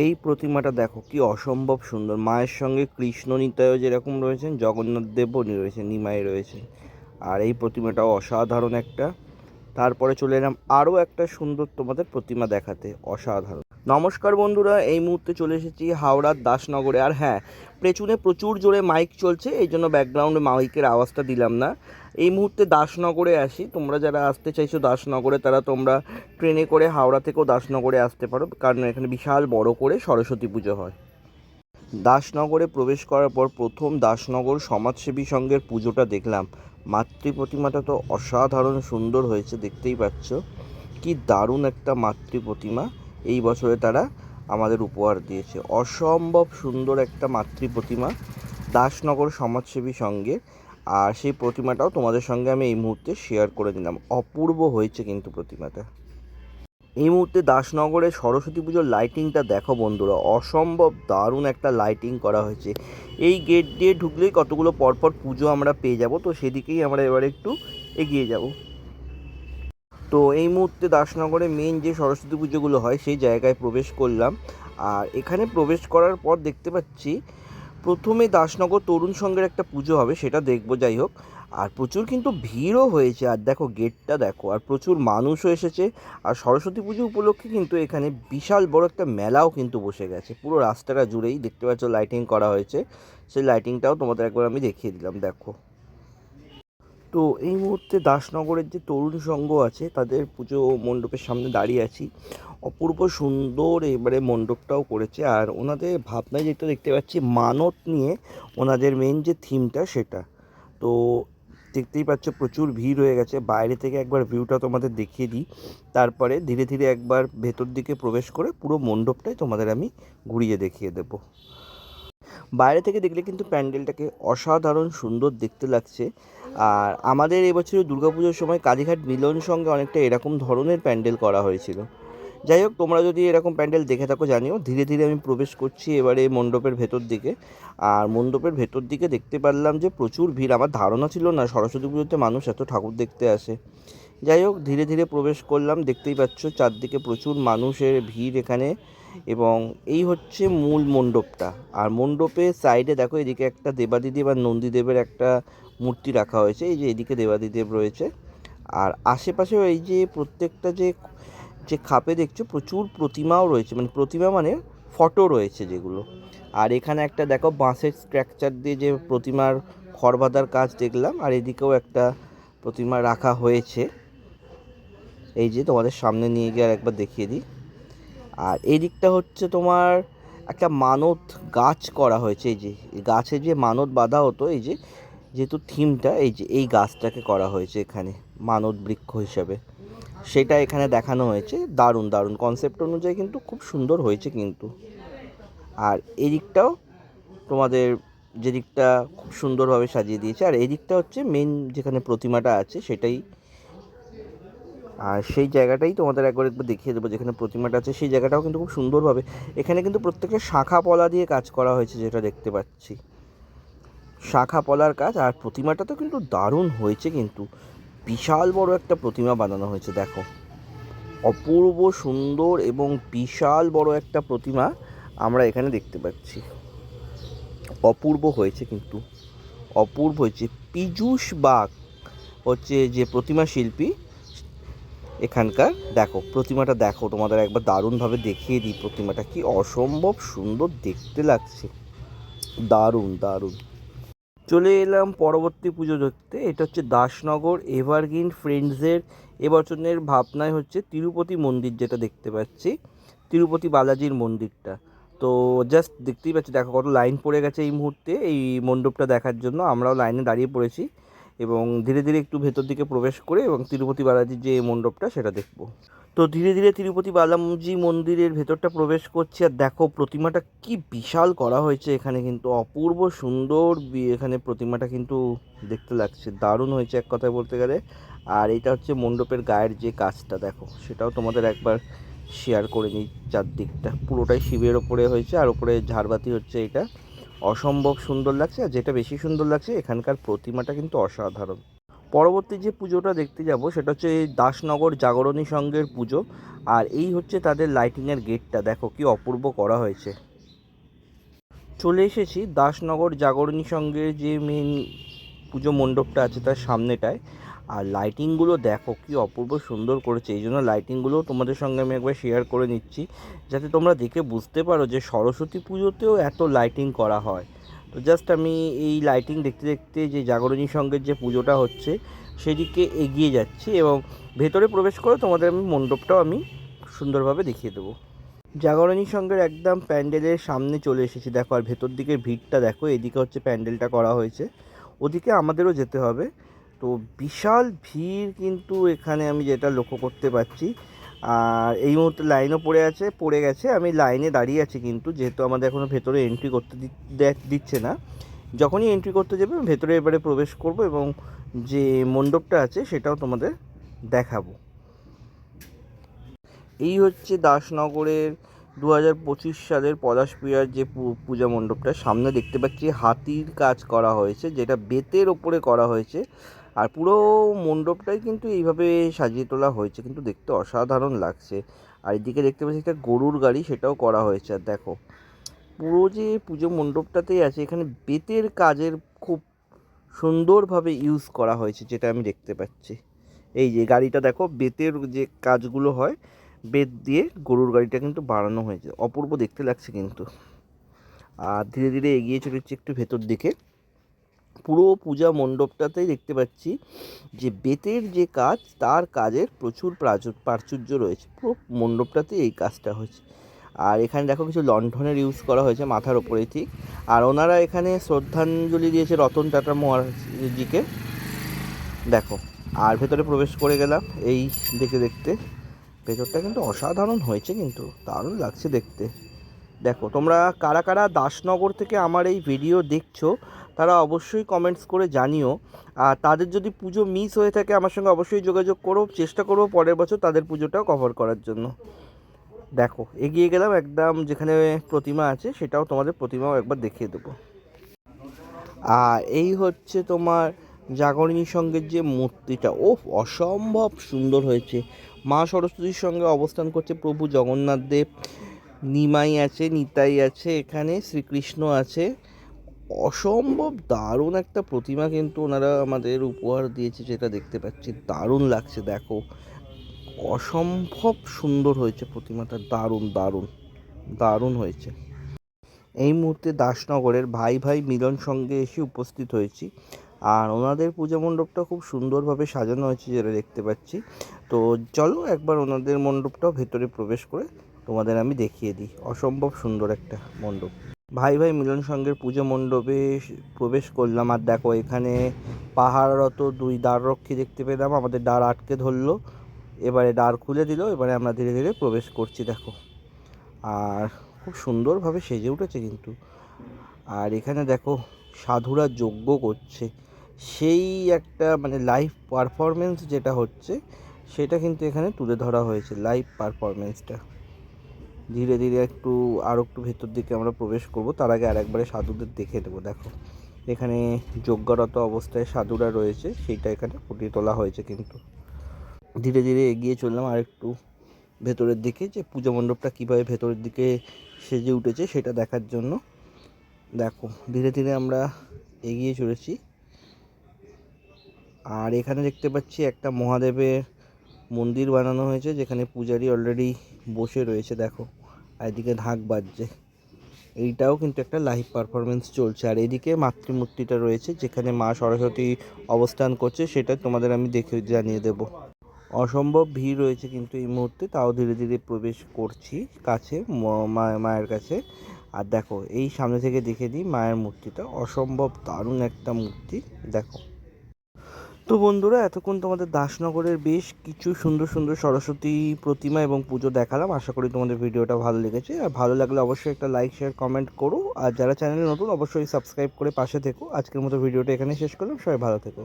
এই প্রতিমাটা দেখো কি অসম্ভব সুন্দর। মায়ের সঙ্গে কৃষ্ণ নিতাইও যেরকম রয়েছেন, জগন্নাথ দেবও রয়েছেন, নিমাই রয়েছেন। আর এই প্রতিমাটাও অসাধারণ একটা। তারপরে চলে এলাম আরও একটা সুন্দর তোমাদের প্রতিমা দেখাতে, অসাধারণ। নমস্কার বন্ধুরা, এই মুহূর্তে চলে এসেছি হাওড়ার দাসনগরে। আর হ্যাঁ, পেছনে প্রচুর জোরে মাইক চলছে, এই জন্য ব্যাকগ্রাউন্ডে মাইকের আওয়াজটা দিলাম না। এই মুহূর্তে দাসনগরে আসি। তোমরা যারা আসতে চাইছো দাসনগরে, তারা তোমরা ট্রেনে করে হাওড়া থেকেও দাসনগরে আসতে পারো, কারণ এখানে বিশাল বড় করে সরস্বতী পুজো হয়। দাসনগরে প্রবেশ করার পর প্রথম দাসনগর সমাজসেবী সংঘের পুজোটা দেখলাম। মাতৃ প্রতিমাটা তো অসাধারণ সুন্দর হয়েছে, দেখতেই পাচ্ছ কি দারুণ একটা মাতৃ প্রতিমা এই বছরে তারা আমাদের উপহার দিয়েছে। অসম্ভব সুন্দর একটা মাতৃ প্রতিমা দাসনগর সমাজসেবী সংঘের। আর সেই প্রতিমাটাও তোমাদের সঙ্গে আমি এই মুহূর্তে শেয়ার করে দিলাম। অপূর্ব হয়েছে কিন্তু প্রতিমাটা। এই মুহূর্তে দাসনগরে সরস্বতী পুজোর লাইটিংটা দেখো বন্ধুরা, অসম্ভব দারুণ একটা লাইটিং করা হয়েছে। এই গেট দিয়ে ঢুকলেই কতগুলো পরপর পুজো আমরা পেয়ে যাব, তো সেদিকেই আমরা এবার একটু এগিয়ে যাব। তো এই মুহূর্তে দাসনগরে মেন যে সরস্বতী পুজোগুলো হয় সেই জায়গায় প্রবেশ করলাম। আর এখানে প্রবেশ করার পর দেখতে পাচ্ছি প্রথমে দাসনগর তরুণ সংঘের একটা পুজো হবে, সেটা দেখবো। যাই হোক, আর প্রচুর কিন্তু ভিড়ও হয়েছে। আর দেখো গেটটা দেখো, আর প্রচুর মানুষও এসেছে। আর সরস্বতী পুজো উপলক্ষে কিন্তু এখানে বিশাল বড় একটা মেলাও কিন্তু বসে গেছে। পুরো রাস্তাটা জুড়েই দেখতে পাচ্ছ লাইটিং করা হয়েছে। সেই লাইটিংটাও তোমাদের একবার আমি দেখিয়ে দিলাম, দেখো। তো এই মুহূর্তে দাসনগরের যে তরুণ সংঘ আছে তাদের পুজো মণ্ডপের সামনে দাঁড়িয়ে আছি। অপূর্ব সুন্দর এবারে মণ্ডপটাও করেছে। আর ওনাদের ভাবনায় যেটা দেখতে পাচ্ছি, মানত নিয়ে ওনাদের মেন যে থিমটা সেটা। তো দেখতেই পাচ্ছ প্রচুর ভিড় হয়ে গেছে। বাইরে থেকে একবার ভিউটা তোমাদের দেখিয়ে দিই, তারপরে ধীরে ধীরে একবার ভেতর দিকে প্রবেশ করে পুরো মণ্ডপটাই তোমাদের আমি ঘুরিয়ে দেখিয়ে দেবো। বাইরে থেকে দেখলে কিন্তু প্যান্ডেলটাকে অসাধারণ সুন্দর দেখতে লাগছে। আর আমাদের এবছরের দুর্গাপুজোর সময় কালীঘাট মিলন সঙ্গে অনেকটা এরকম ধরনের প্যান্ডেল করা হয়েছিল। যাই হোক, তোমরা যদি এরকম প্যান্ডেল দেখে থাকো জানিও। ধীরে ধীরে আমি প্রবেশ করছি এবারে মণ্ডপের ভেতর দিকে। আর মণ্ডপের ভেতর দিকে দেখতে পারলাম যে প্রচুর ভিড়। আমার ধারণা ছিল না সরস্বতী পুজোতে মানুষ এত ঠাকুর দেখতে আসে। যাই হোক, ধীরে ধীরে প্রবেশ করলাম। দেখতেই পাচ্ছ চারদিকে প্রচুর মানুষের ভিড় এখানে। এবং এই হচ্ছে মূল মণ্ডপটা। আর মণ্ডপের সাইডে দেখো, এদিকে একটা দেবাদিদেব আর নন্দীদেবের একটা মূর্তি রাখা হয়েছে। এই যে এদিকে দেবাদিদেব রয়েছে। আর আশেপাশেও এই যে প্রত্যেকটা যে যে খাপে দেখছো প্রচুর প্রতিমাও রয়েছে, মানে প্রতিমা মানে ফটো রয়েছে যেগুলো। আর এখানে একটা দেখো বাঁশের স্ট্রাকচার দিয়ে যে প্রতিমার খড় বাঁধার কাজ দেখলাম। আর এদিকেও একটা প্রতিমা রাখা হয়েছে, এই যে তোমাদের সামনে নিয়ে গিয়ে আর একবার দেখিয়ে দিই। আর এই দিকটা হচ্ছে তোমার একটা মানত গাছ করা হয়েছে। এই যে গাছে যে মানত বাঁধা হতো, এই যে যেহেতু থিমটা এই যে এই গাছটাকে করা হয়েছে এখানে মানত বৃক্ষ হিসাবে, সেটা এখানে দেখানো হয়েছে। দারুণ দারুণ কনসেপ্ট অনুযায়ী কিন্তু খুব সুন্দর হয়েছে কিন্তু। আর এই দিকটাও তোমাদের যে দিকটা খুব সুন্দরভাবে সাজিয়ে দিয়েছে। আর এই দিকটা হচ্ছে মেন যেখানে প্রতিমাটা আছে সেটাই। আর সেই জায়গাটাই তোমাদের একবার দেখিয়ে দেবো, যেখানে প্রতিমাটা আছে সেই জায়গাটাও কিন্তু খুব সুন্দরভাবে এখানে কিন্তু প্রত্যেকটা শাখা পলা দিয়ে কাজ করা হয়েছে, যেটা দেখতে পাচ্ছি শাখা পলার কাজ। আর প্রতিমাটা তো কিন্তু দারুণ হয়েছে কিন্তু। বিশাল বড় একটা প্রতিমা বানানো হয়েছে দেখো, অপূর্ব সুন্দর এবং বিশাল বড় একটা প্রতিমা আমরা এখানে দেখতে পাচ্ছি। অপূর্ব হয়েছে কিন্তু, অপূর্ব হয়েছে। পীযূষ বাগ হচ্ছে যে প্রতিমা শিল্পী এখানকার। দেখো প্রতিমাটা দেখো, তোমাদের একবার দারুণভাবে দেখিয়ে দিই। প্রতিমাটা কি অসম্ভব সুন্দর দেখতে লাগছে, দারুণ দারুণ। চলে এলাম পরবর্তী পুজো দেখতে। এটা হচ্ছে দাসনগর এভারগ্রিন ফ্রেন্ডসের এবছরের ভাবনায় হচ্ছে তিরুপতি মন্দির, যেটা দেখতে পাচ্ছি তিরুপতি বালাজির মন্দিরটা। তো জাস্ট দেখতেই পাচ্ছি দেখো কত লাইন পড়ে গেছে এই মুহূর্তে এই মণ্ডপটা দেখার জন্য। আমরাও লাইনে দাঁড়িয়ে পড়েছি এবং ধীরে ধীরে একটু ভেতর দিকে প্রবেশ করে এবং তিরুপতি বালাজির যে মণ্ডপটা সেটা দেখব। তো ধীরে ধীরে তিরুপতি বালাজি মন্দিরের ভেতরটা প্রবেশ করছি। আর দেখো প্রতিমাটা কি বিশাল করা হয়েছে এখানে, কিন্তু অপূর্ব সুন্দর এখানে প্রতিমাটা কিন্তু দেখতে লাগছে, দারুণ হয়েছে এক কথায় বলতে গেলে। আর এটা হচ্ছে মণ্ডপের গায়ের যে কাজটা দেখো, সেটাও তোমাদের একবার শেয়ার করে নিই। চারদিকটা পুরোটাই শিবের ওপরে হয়েছে, আর ওপরে ঝাড়বাতি হচ্ছে। এটা অসম্ভব সুন্দর লাগছে। আর যেটা বেশি সুন্দর লাগছে, এখানকার প্রতিমাটা কিন্তু অসাধারণ, পরবর্তী যে পুজোটা দেখতে যাব সেটা হচ্ছে এই দাসনগর জাগরণী সংঘের পুজো। আর এই হচ্ছে তাদের লাইটিংয়ের গেটটা, দেখো কি অপূর্ব করা হয়েছে। চলে এসেছি দাসনগর জাগরণী সংঘের যে মেন পুজো মণ্ডপটা আছে তার সামনেটায়। আর লাইটিংগুলো দেখো কি অপূর্ব সুন্দর করেছে, এই জন্য লাইটিংগুলো তোমাদের সঙ্গে আমি একবার শেয়ার করে নিচ্ছি, যাতে তোমরা দেখে বুঝতে পারো যে সরস্বতী পুজোতেও এত লাইটিং করা হয়। তো জাস্ট আমি এই লাইটিং দেখতে দেখতে যে জাগরণী সংঘের যে পুজোটা হচ্ছে সেদিকে এগিয়ে যাচ্ছি, এবং ভেতরে প্রবেশ করে তোমাদের আমি মণ্ডপটাও আমি সুন্দরভাবে দেখিয়ে দেবো। জাগরণী সংঘের একদম প্যান্ডেলের সামনে চলে এসেছি, দেখো। আর ভেতর দিকের ভিড়টা দেখো, এদিকে হচ্ছে প্যান্ডেলটা করা হয়েছে, ওদিকে আমাদেরও যেতে হবে। তো বিশাল ভিড় কিন্তু এখানে আমি যেটা লক্ষ্য করতে পারছি। আর এই মুহূর্তে লাইনও পড়ে গেছে, আমি লাইনে দাঁড়িয়ে আছি কিন্তু, যেহেতু আমাদের এখনও ভেতরে এন্ট্রি করতে দিচ্ছে না। যখনই এন্ট্রি করতে যাবে ভেতরে এবারে প্রবেশ করব, এবং যে মণ্ডপটা আছে সেটাও তোমাদের দেখাবো। এই হচ্ছে দাসনগরের 2025 সালের পলাশপ্রিয়ার যে পূজা মণ্ডপটা, সামনে দেখতে পাচ্ছি হাতির কাজ করা হয়েছে, যেটা বেতের ওপরে করা হয়েছে। আর পুরো মণ্ডপটাই কিন্তু এইভাবে সাজিয়ে তোলা হয়েছে, কিন্তু দেখতে অসাধারণ লাগছে। আর এদিকে দেখতে পাচ্ছি একটা গরুর গাড়ি, সেটাও করা হয়েছে। আর দেখো পুরো যে পুজো মণ্ডপটাতেই আছে, এখানে বেতের কাজের খুব সুন্দরভাবে ইউজ করা হয়েছে, যেটা আমি দেখতে পাচ্ছি। এই যে গাড়িটা দেখো, বেতের যে কাজগুলো হয় বেত দিয়ে গরুর গাড়িটা কিন্তু বানানো হয়েছে, অপূর্ব দেখতে লাগছে কিন্তু। আর ধীরে ধীরে এগিয়ে চলেছি একটু ভেতর দিকে। পুরো পূজা মণ্ডপটাতেই দেখতে পাচ্ছি যে বেতের যে কাজ, তার কাজের প্রচুর প্রাচুর্য রয়েছে, পুরো মণ্ডপটাতেই এই কাজটা হয়েছে। আর এখানে দেখো কিছু লণ্ঠনের ইউজ করা হয়েছে মাথার ওপরে ঠিক। আর ওনারা এখানে শ্রদ্ধাঞ্জলি দিয়েছে রতন টাটা মহারাজজিকে, দেখো। আর ভেতরে প্রবেশ করে গেলাম এই দেখতে দেখতে। ভেতরটা কিন্তু অসাধারণ হয়েছে, কিন্তু দারুণ লাগছে দেখতে। দেখো তোমরা কারা কারা দাসনগর থেকে আমার এই ভিডিও দেখছো তারা অবশ্যই কমেন্টস করে জানিও। আর তাদের যদি পুজো মিস হয়ে থাকে আমার সঙ্গে অবশ্যই যোগাযোগ করো, চেষ্টা করবো পরের বছর তাদের পুজোটাও কভার করার জন্য। দেখো এগিয়ে গেলাম একদম যেখানে প্রতিমা আছে, সেটাও তোমাদের প্রতিমাও একবার দেখিয়ে দেবো। আর এই হচ্ছে তোমার জাগরণী সংঘের যে মূর্তিটা, ও অসম্ভব সুন্দর হয়েছে। মা সরস্বতীর সঙ্গে অবস্থান করছে প্রভু জগন্নাথ দেব, নিমাই আছে, নিতাই আছে, এখানে শ্রীকৃষ্ণ আছে। অসম্ভব দারুণ একটা প্রতিমা কিন্তু ওনারা আমাদের উপহার দিয়েছে, যেটা দেখতে পাচ্ছি দারুণ লাগছে। দেখো অসম্ভব সুন্দর হয়েছে প্রতিমাটা, দারুণ দারুণ দারুণ হয়েছে। এই মুহূর্তে দাসনগরের ভাই ভাই মিলন সঙ্গে এসে উপস্থিত হয়েছি। আর ওনাদের পূজা মণ্ডপটা খুব সুন্দরভাবে সাজানো হয়েছে, যেটা দেখতে পাচ্ছি। তো চলো একবার ওনাদের মণ্ডপটাও ভেতরে প্রবেশ করে তোমাদের আমি দেখিয়ে দিই। অসম্ভব সুন্দর একটা মণ্ডপ। ভাই ভাই মিলন সংঘের পুজো মণ্ডপে প্রবেশ করলাম। আর দেখো এখানে পাহাড়রত দুই দ্বাররক্ষী দেখতে পেলাম, আমাদের দ্বার আটকে ধরলো, এবারে দ্বার খুলে দিল, এবারে আমরা ধীরে ধীরে প্রবেশ করছি। দেখো আর খুব সুন্দরভাবে সেজে উঠেছে কিন্তু। আর এখানে দেখো সাধুরা যজ্ঞ করছে, সেই একটা মানে লাইভ পারফরমেন্স যেটা হচ্ছে সেটা কিন্তু এখানে তুলে ধরা হয়েছে, লাইভ পারফরমেন্সটা। ধীরে ধীরে আরও একটু ভেতর দিকে আমরা প্রবেশ করব, তার আগে আর একবারে সাধুদের দেখে দেবো। দেখো এখানে যজ্ঞরত অবস্থায় সাধুরা রয়েছে, সেইটা এখানে ফুটিয়ে তোলা হয়েছে কিন্তু। ধীরে ধীরে এগিয়ে চললাম আর একটু ভেতরের দিকে, যে পূজা মণ্ডপটা কীভাবে ভেতরের দিকে সেজে উঠেছে সেটা দেখার জন্য। দেখো ধীরে ধীরে আমরা এগিয়ে চলেছি। আর এখানে দেখতে পাচ্ছি একটা মহাদেবের মন্দির বানানো হয়েছে, যেখানে পূজারি অলরেডি বসে রয়েছে। দেখো আর এদিকে ঢাক বাজছে, এইটাও কিন্তু একটা লাইভ পারফরমেন্স চলছে। আর এদিকে মাতৃমূর্তিটা রয়েছে, যেখানে মা সরস্বতী অবস্থান করছে, সেটা তোমাদের আমি দেখে জানিয়ে দেব। অসম্ভব ভিড় রয়েছে কিন্তু এই মুহূর্তে, তাও ধীরে ধীরে প্রবেশ করছি কাছে মায়ের কাছে। আর দেখো এই সামনে থেকে দেখে দিই মায়ের মূর্তিটা, অসম্ভব দারুণ একটা মূর্তি। দেখো তো বন্ধুরা, এতক্ষণ তোমাদের দাসনগরের বেশ কিছু সুন্দর সুন্দর সরস্বতী প্রতিমা এবং পুজো দেখালাম। আশা করি তোমাদের ভিডিওটা ভালো লেগেছে। আর ভালো লাগলে অবশ্যই একটা লাইক শেয়ার কমেন্ট করো। আর যারা চ্যানেলে নতুন অবশ্যই সাবস্ক্রাইব করে পাশে থেকো। আজকের মতো ভিডিওটা এখানে শেষ করলাম, সবাই ভালো থেকো।